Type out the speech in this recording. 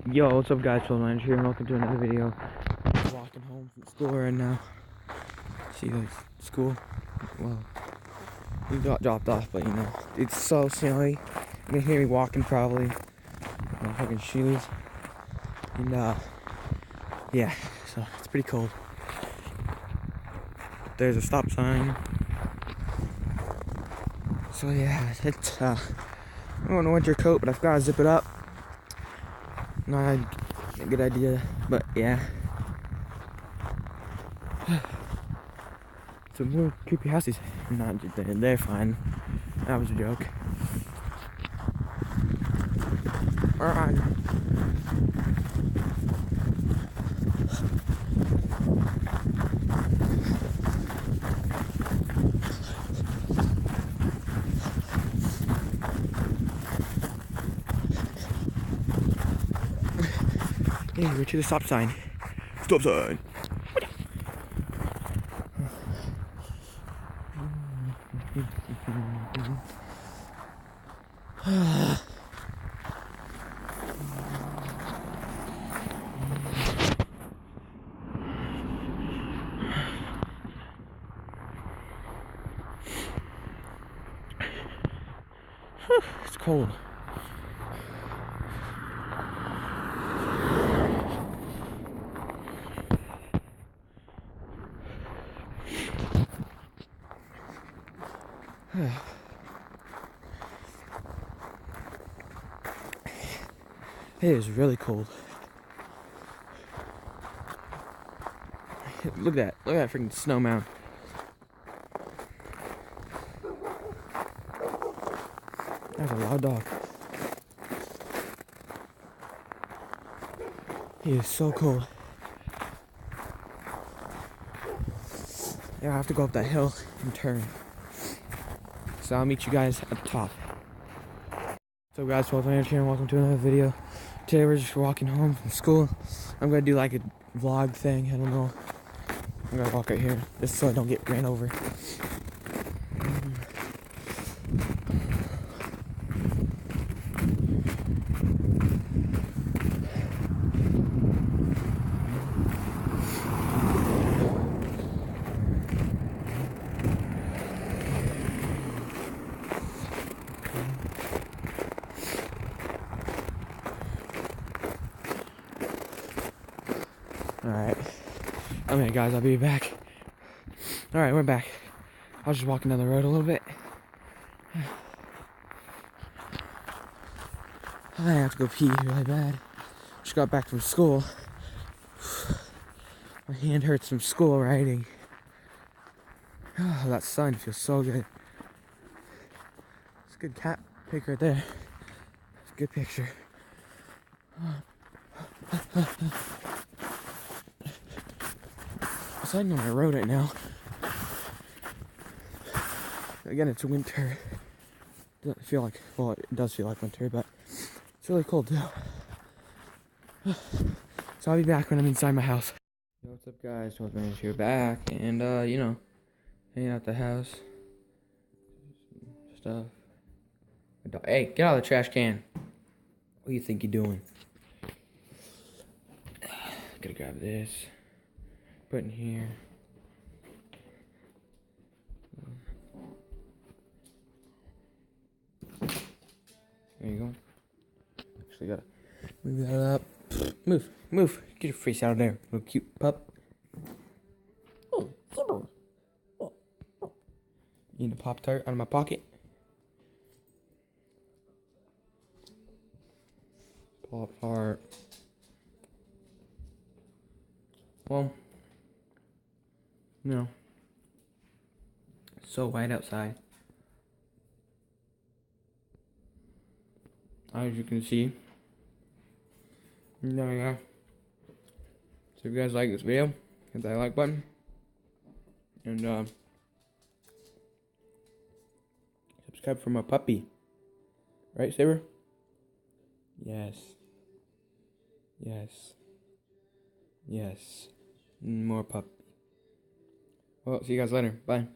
Yo, what's up guys, Phil Manager here and welcome to another video. I'm walking home from school right now. See guys, school, well, we got dropped off, but you know, it's so snowy. You can hear me walking probably, my fucking shoes. And yeah, so it's pretty cold. There's a stop sign. So yeah, it's, I'm wearing a winter coat, but I've got to zip it up. Not a good idea, but yeah. Some more creepy houses. Not they're fine. That was a joke. Alright. Hey, we're to the stop sign. Stop sign. It's cold. It is really cold. Look at that freaking snow mound. That's a loud dog. He is so cold. Yeah, I have to go up that hill and turn. So I'll meet you guys at the top. So guys, welcome to another video. Today we're just walking home from school. I'm gonna do like a vlog thing, I don't know. I'm gonna walk right here, just so I don't get ran over. Alright. Okay guys, I'll be back. Alright, we're back. I was just walking down the road a little bit. I have to go pee really bad. Just got back from school. My hand hurts from school writing. Oh, that sun feels so good. It's a good cat pic right there. It's a good picture. I'm sliding on my road right now. Again, it's winter. Doesn't feel like, well, it does feel like winter, but it's really cold too. So I'll be back when I'm inside my house. Yo, what's up guys? Welcome here back, and you know, hanging out the house. Stuff. Hey, get out of the trash can. What do you think you're doing? Gotta grab this. Put in here. There you go. Actually gotta move that up. Move. Get your face out of there, little cute pup. Need a Pop-Tart out of my pocket. Pop-Tart. Well, no. It's so white outside. As you can see. Yeah. So if you guys like this video, hit that like button. And subscribe for my puppy. Right, Saber? Yes. More puppy. Well, see you guys later. Bye.